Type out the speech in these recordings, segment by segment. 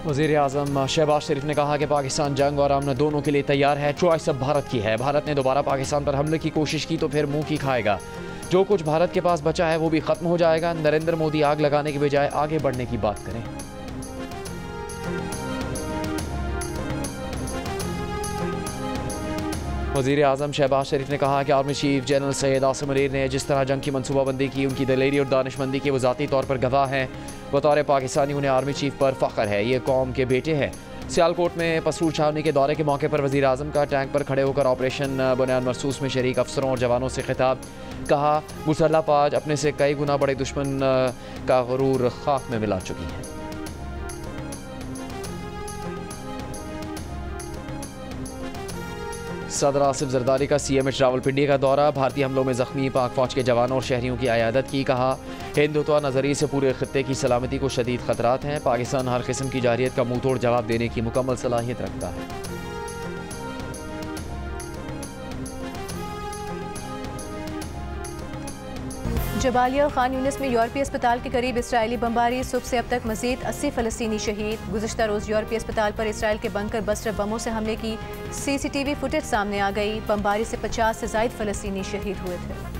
वज़ीर आज़म शहबाज शरीफ ने कहा कि पाकिस्तान जंग और अमन दोनों के लिए तैयार है। चॉइस अब भारत की है। भारत ने दोबारा पाकिस्तान पर हमले की कोशिश की तो फिर मुंह की खाएगा। जो कुछ भारत के पास बचा है वो भी ख़त्म हो जाएगा। नरेंद्र मोदी आग लगाने के बजाय आगे बढ़ने की बात करें। वज़ीर आज़म शहबाज शरीफ ने कहा कि army chief general Syed Asim Munir ने जिस तरह जंग की मनसूबाबंदी की, उनकी दलेरी और दानिशमंदी के वो ज़ाती तौर पर गवाह हैं। बतौर पाकिस्तानी उन्हें आर्मी चीफ पर फ़ख्र है। ये कौम के बेटे हैं। सियालकोट में पसरूर छावनी के दौरे के मौके पर वज़ीर आज़म का टैंक पर खड़े होकर ऑपरेशन बुनियाद मरसूस में शरीक अफसरों और जवानों से खिताब। कहा, मुसल्लह फौज अपने से कई गुना बड़े दुश्मन का गुरूर खाक में मिला चुकी है। सदर आसिफ जरदारी का CMH रावलपिंडी का दौरा। भारतीय हमलों में जख्मी पाक फौज के जवानों और शहरियों की अयादत की। कहा, हिंदुत्व नज़रिए से पूरे खत्ते की सलामती को शदीद खतरात हैं। पाकिस्तान हर किस्म की जारियत का मुंह तोड़ जवाब देने की मुकम्मल सलाहियत रखता है। जबालिया और खान यूनिस में यूरोपीय अस्पताल के करीब इसराइली बमबारी। सुबह से अब तक मजीद 80 फ़लस्तीनी शहीद। गुज़िश्ता रोज़ यूरोपीय अस्पताल पर इसराइल के बंकर बस्टर बमों से हमले की CCTV फुटेज सामने आ गई। बमबारी से 50 से ज़ायद फ़लस्तीनी शहीद हुए थे।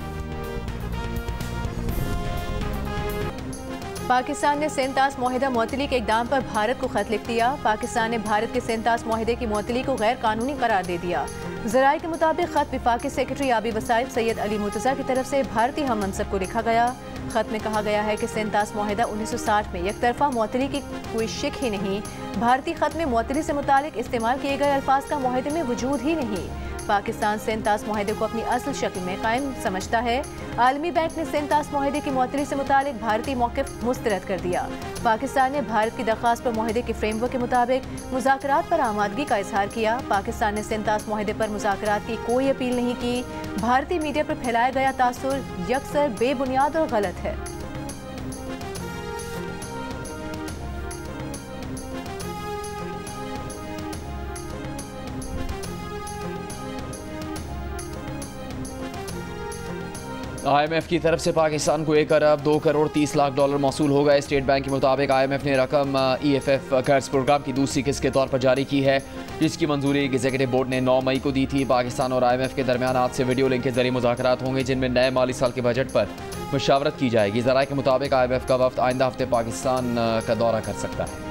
पाकिस्तान ने सेंतास मुआहिदा मुअत्तली के इक़दाम पर भारत को खत लिख दिया। पाकिस्तान ने भारत के सेंतास मुआहिदे की मुअत्तली को गैर कानूनी करार दे दिया। ज़राए के मुताबिक खत विफाकी सेक्रेटरी आबी वसाइल सैयद अली मुर्तज़ा की तरफ से भारतीय हम मनसब को लिखा गया। खत में कहा गया है कि सेंतास मुआहिदा 1960 में एक तरफा मुअत्तली की कोई शिक ही नहीं। भारतीय खत में मुअत्तली से मुतालिक इस्तेमाल किए गए अल्फाज का मुआहिदे में वजूद ही नहीं। पाकिस्तान सेंतास मुआहिदे को अपनी असल शक्ल में कायम समझता है। आलमी बैंक ने सेंतास मुआहिदे की मुअत्तली से मुतालिक भारतीय मौक़िफ़ मुस्तरद कर दिया। पाकिस्तान ने भारत की दरख्वास्त पर मुआहिदे के फ्रेमवर्क के मुताबिक मुज़ाकरात पर आमादगी का इजहार किया। पाकिस्तान ने सेंतास मुआहिदे पर मुज़ाकरात की कोई अपील नहीं की। भारतीय मीडिया पर फैलाया गया तासुर यकसर बेबुनियाद और गलत है। IMF की तरफ से पाकिस्तान को 1 अरब 2 करोड़ 30 लाख डॉलर मौसूल हो गए। स्टेट बैंक के मुताबिक IMF ने रकम EFF कर्ज प्रोग्राम की दूसरी किस्त के तौर पर जारी की है, जिसकी मंजूरी एग्जीक्यूटिव बोर्ड ने 9 मई को दी थी। पाकिस्तान और IMF के दरमियान आज से वीडियो लिंक के जरिए मुज़ाकरात होंगे, जिनमें नए माली साल के बजट पर मशावरत की जाएगी। ज़राए के मुताबिक IMF का वफ्द आइंदा हफ्ते पाकिस्तान का दौरा कर सकता है।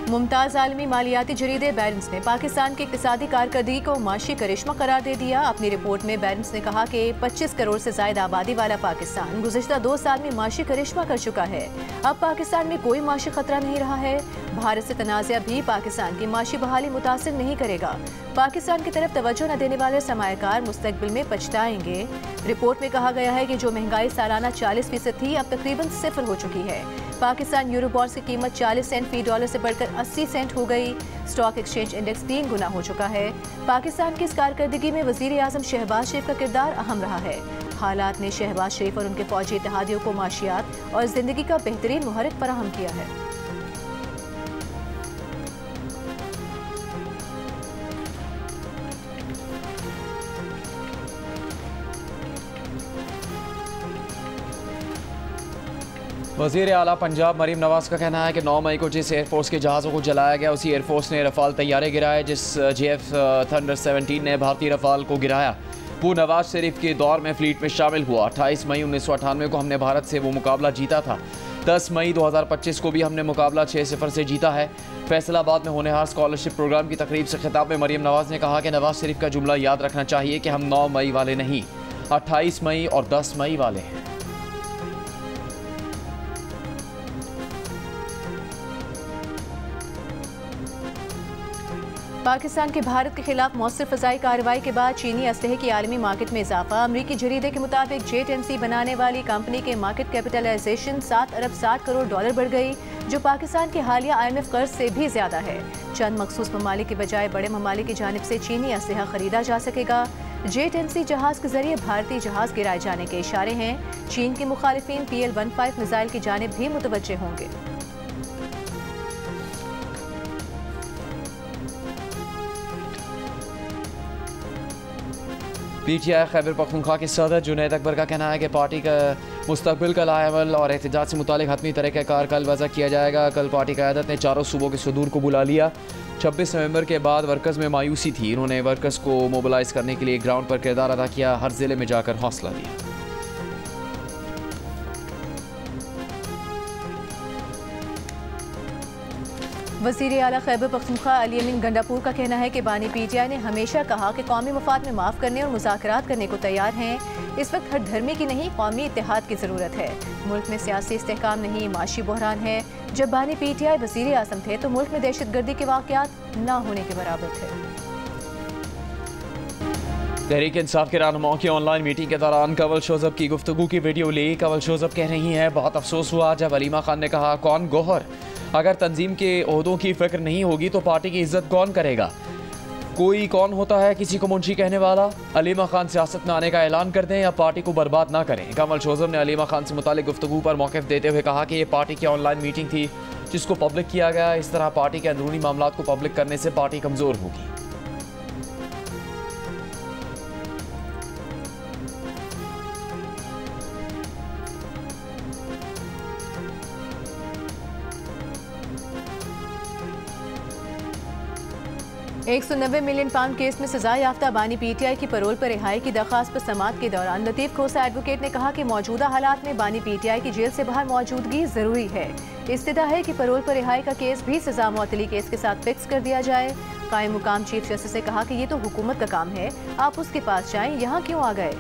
मुमताज़ आलमी मालियाती जरीदे बैरेंस ने पाकिस्तान की इक़्तिसादी कारकर्दगी को माशी करिश्मा करार दे दिया। अपनी रिपोर्ट में बैरेंस ने कहा कि 25 करोड़ से ज़ायद आबादी वाला पाकिस्तान गुज़िश्ता 2 साल में माशी करिश्मा कर चुका है। अब पाकिस्तान में कोई माशी खतरा नहीं रहा है। भारत से तनाज़ा भी पाकिस्तान की माशी बहाली मुतासिर नहीं करेगा। पाकिस्तान की तरफ तवज्जो न देने वाले सरमायाकार मुस्तकबिल में पछताएंगे। रिपोर्ट में कहा गया है कि जो महंगाई सालाना 40% थी, अब तकरीबन 0 हो चुकी है। पाकिस्तान यूरो बॉन्ड्स की कीमत 40 सेंट फी डॉलर से बढ़कर 80 सेंट हो गई। स्टॉक एक्सचेंज इंडेक्स 3 गुना हो चुका है। पाकिस्तान की इस कारकर्दगी में वज़ीर आज़म शहबाज शरीफ का किरदार अहम रहा है। हालात ने शहबाज शरीफ और उनके फौजी इत्तेहादियों को माशियात और ज़िंदगी का बेहतरीन मुहर्रिक फराहम किया है। वज़ीर आला पंजाब मरीम नवाज़ का कहना है कि 9 मई को जिस एयरफोर्स के जहाज़ों को जलाया गया, उसी एयरफोर्स ने रफ़ाल तैयारे गिराए। जिस JF थंडर 17 ने भारतीय रफ़ाल को गिराया, वो नवाज शरीफ के दौर में फ्लीट में शामिल हुआ। 28 मई 1998 को हमने भारत से वो मुकाबला जीता था। 10 मई 2025 को भी हमने मुकाबला 6-0 से जीता है। फैसलाबाद में होनहार स्कॉलरशिप प्रोग्राम की तकरीब से खिताब में मरीम नवाज़ ने कहा कि नवाज शरीफ का जुमला याद रखना चाहिए कि हम 9 मई वाले नहीं, 28 मई और 10 मई वाले हैं। पाकिस्तान की भारत के खिलाफ मौसर फ़ज़ाई कार्रवाई के बाद चीनी असलहे की आलमी मार्केट में इजाफा। अमरीकी जरीदे के मुताबिक JTNC बनाने वाली कंपनी के मार्केट कैपिटलाइजेशन 7 अरब 60 करोड़ डॉलर बढ़ गई, जो पाकिस्तान के हालिया IMF कर्ज से भी ज्यादा है। चंद मखसूस ममालिक के बजाय बड़े ममालिक की जानिब से चीनी असलहा खरीदा जा सकेगा। JTNC जहाज के जरिए भारतीय जहाज गिराए जाने के इशारे हैं। चीन के मुखालिफिन PL-15 मिसाइल की जानिब भी मुतवज्जे होंगे। PTI खैबर पख्तूनख्वा के सदर जुनैद अकबर का कहना है कि पार्टी का मुस्तकबिल का लाएमल और एहतजाज से मुतालिक हतमी तरीक़ाकार कल वज़ा किया जाएगा। कल पार्टी क़यादत ने चारों सूबों के सदूर को बुला लिया। 26 नवंबर के बाद वर्कर्स में मायूसी थी। इन्होंने वर्कर्स को मोबिलाइज करने के लिए ग्राउंड पर किरदार अदा किया, हर ज़िले में जाकर हौसला दिया। वज़ीर आला खैबर पख्तूनख्वा अली अमीन गंडापुर का कहना है कि बानी PTI ने हमेशा कहा कि कौमी मफाद में माफ़ करने और मुज़ाकरात करने को तैयार हैं। इस वक्त हर धर्मी की नहीं कौमी इत्तेहाद की ज़रूरत है। मुल्क में सियासी इस्तेहकाम नहीं, माशी बहरान है। जब बानी PTI वज़ीर आज़म थे तो मुल्क में दहशतगर्दी के वाक़यात ना होने के बराबर थे। तहरीक इंसाफ के रहनुमाओं की ऑनलाइन मीटिंग के दौरान कंवल शोज़ब की गुफ्तगू की वीडियो ली। कंवल शोज़ब कह रही हैं, बहुत अफसोस हुआ जब अलीमा खान ने कहा कौन गौहर, अगर तंजीम के ओहदों की फिक्र नहीं होगी तो पार्टी की इज्जत कौन करेगा। कोई कौन होता है किसी को मुंशी कहने वाला। अलीमा खान सियासत में आने का ऐलान कर दें या पार्टी को बर्बाद ना करें। कंवल शोज़ब ने अलीमा खान से मुतालिक गुफ्तगू पर मौक़िफ़ देते हुए कहा कि ये पार्टी की ऑनलाइन मीटिंग थी जिसको पब्लिक किया गया। इस तरह पार्टी के अंदरूनी मामलात को पब्लिक करने से पार्टी कमज़ोर होगी। £190 मिलियन केस में सजा याफ्ता बानी PTI की परोल पर रिहाई की दरख्वास्त पर समाअत के दौरान लतीफ़ खोसा एडवोकेट ने कहा कि मौजूदा हालात में बानी PTI की जेल से बाहर मौजूदगी ज़रूरी है। इस्तदा है कि परोल पर रिहाई का केस भी सजा मुअत्तली केस के साथ फिक्स कर दिया जाए। कायम मुकाम चीफ जस्टिस ने कहा कि ये तो हुकूमत का काम है, आप उसके पास जाएं, यहाँ क्यों आ गए।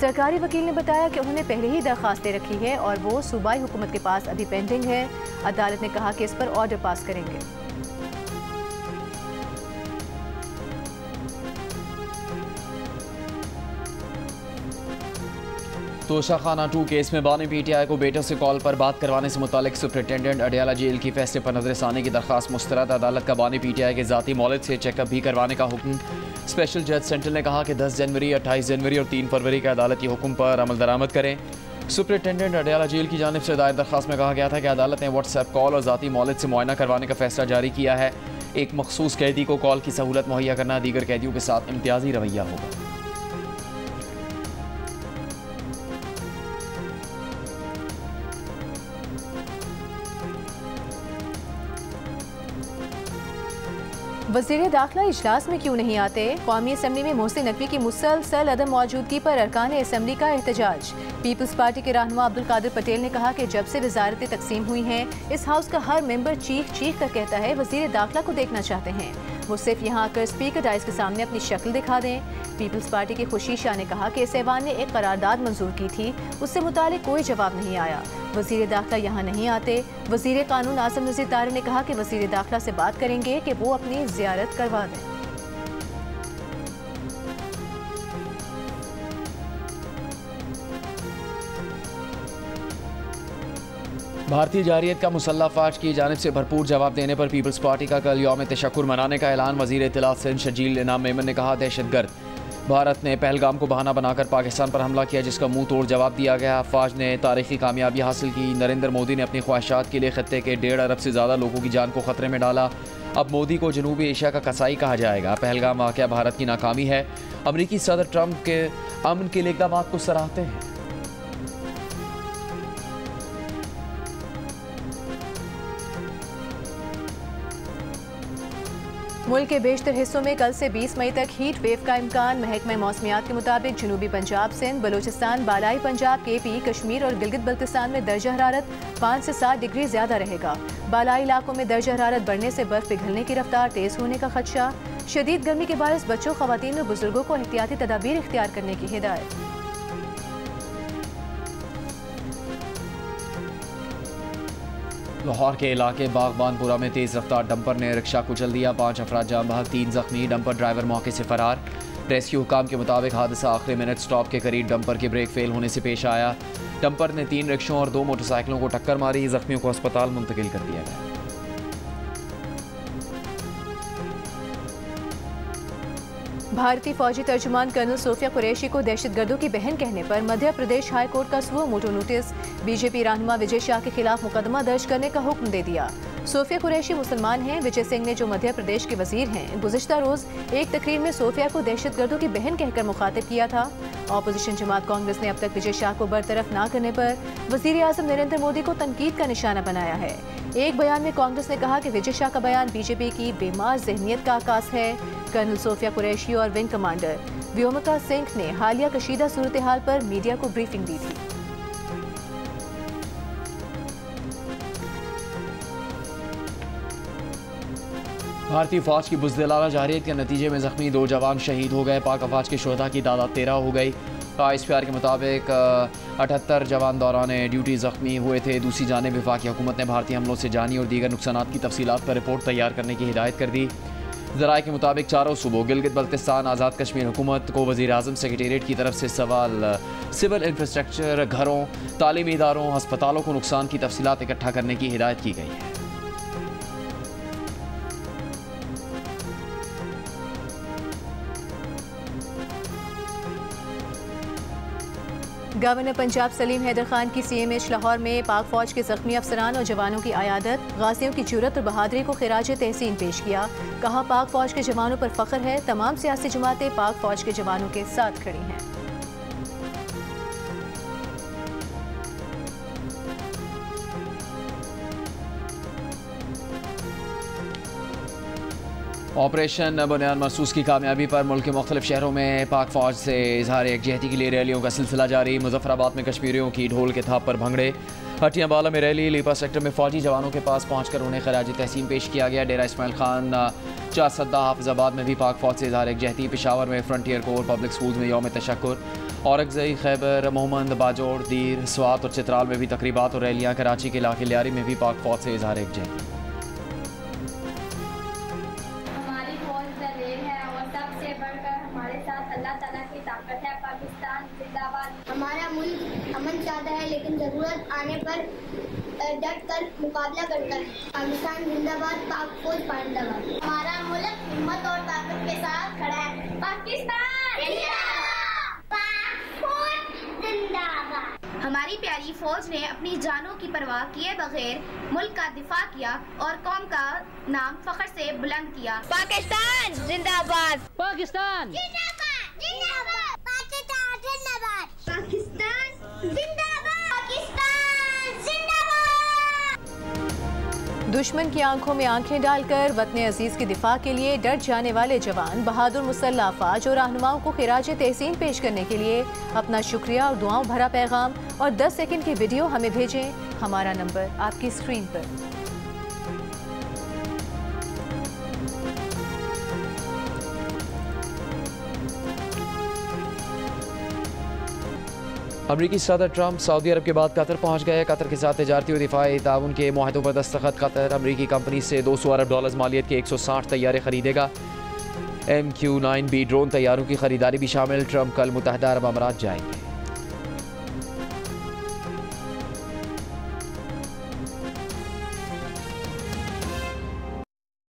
सरकारी वकील ने बताया कि उन्होंने पहले ही दरख्वास्त दे रखी है और वो सूबाई हुकूमत के पास अभी पेंडिंग है। अदालत ने कहा कि इस पर ऑर्डर पास करेंगे। तोशा खाना 2 केस में बानी PTI को बेटों से कॉल पर बात करवाने से मुतालिक सुपरिटेंडेंट अडियाला जेल की फैसले पर नजरसानी की दरख्वास्त मुस्तरद। अदालत का बानी PTI के ज़ाती मौलिद से चेकअप भी करवाने का हुक्म। स्पेशल जज सेंट्रल ने कहा कि 10 जनवरी, 28 जनवरी और 3 फरवरी के अदालती हुक्म पर अमल दरामद करें। सुपरिटेंडेंट अडियाला जेल की जानिब से दायर दरख्वास्त में कहा गया था कि अदालत ने व्हाट्सएप कॉल और ज़ाती मौलिद से मुआयना करवाने का फैसला जारी किया है। एक मखसूस कैदी को कॉल की सहूलत मुहैया करना दीगर कैदियों के साथ इम्तियाजी रवैया होगा। वज़ीर दाखिला इजलास में क्यों नहीं आते। कौमी असम्बली में मोहसिन नकवी की मुसलसल अदम मौजूदगी पर अरकान असम्बली का एहतजाज। पीपल्स पार्टी के रहनुमा अब्दुल कादिर पटेल ने कहा कि जब से वजारतें तकसीम हुई हैं, इस हाउस का हर मेंबर चीख चीख कर कहता है वज़ीर दाखिला को देखना चाहते हैं। वो सिर्फ यहाँ आकर स्पीकर डाइस के सामने अपनी शक्ल दिखा दें। पीपल्स पार्टी के खुशी शाह ने कहा कि इस ऐवान ने एक करारदाद मंजूर की थी, उससे मुतालिक कोई जवाब नहीं आया। वज़ीर दाखिला यहाँ नहीं आते। वज़ीर कानून आसिम नज़ीर तारड़ ने कहा कि वज़ीर दाखिला से बात करेंगे कि वो अपनी ज़ियारत करवा दें। भारतीय जारियत का मुसल्लह फ़ौज की जानिब से भरपूर जवाब देने पर पीपल्स पार्टी का कल यौम तशक्कुर मनाने का ऐलान। वज़ीर इत्तलात सिंध शजील इनाम मेमन ने कहा, दहशतगर्द भारत ने पहलगाम को बहाना बनाकर पाकिस्तान पर हमला किया जिसका मुंह तोड़ जवाब दिया गया। फ़ौज ने तारीखी कामयाबी हासिल की। नरेंद्र मोदी ने अपनी ख्वाहिशात के लिए खत्ते के 1.5 अरब से ज़्यादा लोगों की जान को खतरे में डाला। अब मोदी को जनूबी एशिया का कसाई कहा जाएगा। पहलगाम वाक़या भारत की नाकामी है। अमरीकी सदर ट्रंप के अमन के लिए इक़दाम को सराहते हैं। मुल्क के बेशतर हिस्सों में कल से 20 मई तक हीट वेव का इम्कान। महकमा मौसमियात के मुताबिक जनूबी पंजाब, सिंध, बलूचिस्तान, बालाई पंजाब, KP, कश्मीर और गिलगित बल्तिस्तान में दर्जा हरारत 5 से 7 डिग्री ज़्यादा रहेगा। बालाई इलाकों में दर्जा हरारत बढ़ने से बर्फ पिघलने की रफ्तार तेज़ होने का खदशा। शदीद गर्मी के बायस बच्चों, ख़वातीन और बुजुर्गों को एहतियाती तदाबीर इख्तियार करने की हिदायत। लाहौर के इलाके बागबानपुरा में तेज़ रफ्तार डंपर ने रिक्शा कुचल दिया। 5 अफराद जान बहक, 3 जख्मी। डंपर ड्राइवर मौके से फरार। रेस्क्यू हुकाम के मुताबिक हादसा आखिरी मिनट स्टॉप के करीब डंपर के ब्रेक फेल होने से पेश आया। डंपर ने 3 रिक्शों और 2 मोटरसाइकिलों को टक्कर मारी। जख्मियों को अस्पताल मुंतकिल कर दिया गया। भारतीय फौजी तर्जुमान कर्नल सोफिया कुरैशी को दहशतगर्दों की बहन कहने पर मध्य प्रदेश हाई कोर्ट का सुओ मोटो नोटिस। बीजेपी रहनुमा विजय शाह के खिलाफ मुकदमा दर्ज करने का हुक्म दे दिया। सोफिया कुरैशी मुसलमान हैं। विजय सिंह ने, जो मध्य प्रदेश के वजीर हैं, गुज़िश्ता रोज एक तकरीर में सोफिया को दहशतगर्दों की बहन कहकर मुखातिब किया था। ऑपोजिशन जमात कांग्रेस ने अब तक विजय शाह को बरतरफ न करने पर वजीर आज़म नरेंद्र मोदी को तनकीद का निशाना बनाया है। एक बयान में कांग्रेस ने कहा कि विजय शाह का बयान बीजेपी की बेमार ज़हनियत का आकाश है। कर्नल सोफिया कुरैशी और विंग कमांडर व्योमिका सिंह ने हालिया कशीदा सूरत हाल पर मीडिया को ब्रीफिंग दी थी। भारतीय फौज की बुज़दिलाना जारियत के नतीजे में जख्मी 2 जवान शहीद हो गए। पाक अफवाज के शोहदा की तादाद 13 हो गई। ISPR के मुताबिक 78 जवान दौरान ड्यूटी जख्मी हुए थे। दूसरी जानिब वफाकी हुकूमत ने भारतीय हमलों से जानी और दीगर नुकसानात की तफसीलात पर रिपोर्ट तैयार करने की हिदायत कर दी। ज़राए के मुताबिक चारों सूबों गिलगित बल्तिस्तान आज़ाद कश्मीर हुकूमत को वज़ीर आज़म सेक्रेटेरिएट की तरफ से सवाल सिविल इंफ्रास्ट्रक्चर, घरों, तालीमी इदारों, हस्पतालों को नुकसान की तफसीलात इकट्ठा करने की हिदायत की गई है। गवर्नर पंजाब सलीम हैदर खान की CMH लाहौर में पाक फौज के जख्मी अफसरान और जवानों की आयादत, गाजियों की जुर्रत और बहादुरी को खिराज तहसीन पेश किया। कहा, पाक फौज के जवानों पर फख्र है। तमाम सियासी जमातें पाक फौज के जवानों के साथ खड़ी हैं। ऑपरेशन बुनियाद मखसूस की कामयाबी पर मुल्क के मुख्तलिफ शहरों में पाक फौज से इजहार यकजहती के लिए रैलियों का सिलसिला जारी। मुजफ्फराबाद में कश्मीरियों की ढोल के थाप पर भंगड़े। हटिया बाला में रैली। लीपा सेक्टर में फौजी जवानों के पास पहुंचकर उन्हें खराज तहसीन पेश किया गया। डेरा इस्माइल खान, चासद्दा, हाफिजाबाद में भी पाक फौज से इजहार यकजहती। पेशावर में फ्रंटियर कोर पब्लिक स्कूल में यौम तशक्कुर। औरंगज़ई, खैबर, मोहम्मद, बाजोड़, दीर, स्वात और चित्राल में भी तकरीबात और रैलियाँ। कराची के इलाके लियारी में भी पाक फौज से इजहार यकजहती। हमारा मुल्क अमन चाहता है, लेकिन जरूरत आने पर डट कर मुकाबला करता है। पाकिस्तान जिंदाबाद, पाक फौज जिंदाबाद। हमारा मुल्क हिम्मत और ताकत के साथ खड़ा है। पाकिस्तान जिंदाबाद, पाक फौज जिंदाबाद। हमारी प्यारी फौज ने अपनी जानों की परवाह किए बगैर मुल्क का दिफा किया और कौम का नाम फख्र से बुलंद किया। पाकिस्तान जिंदाबाद, पाकिस्तान जिंदाबाद, जिंदाबाद, पाकिस्तान जिंदाबाद, पाकिस्तान जिंदाबाद, पाकिस्तान जिंदाबाद। दुश्मन की आंखों में आंखें डालकर वतन अजीज के दिफा के लिए डट जाने वाले जवान, बहादुर मुसल्लह अफवाज और रहनुमाओं को खिराज तहसीन पेश करने के लिए अपना शुक्रिया और दुआओं भरा पैगाम और 10 सेकंड की वीडियो हमें भेजें। हमारा नंबर आपकी स्क्रीन पर। अमरीकी सदर ट्रंप सऊदी अरब के बाद कतर पहुंच गए। कतर के साथ तिजारती और दिफाई ताउन के मुआहदों पर दस्तखत। कतर अमरीकी कंपनी से $200 अरब मालियत के 160 तैयारे खरीदेगा। MQ-9B ड्रोन तैयारों की खरीदारी भी शामिल। ट्रंप कल मुत्तहदा अरब अमारात जाएंगे।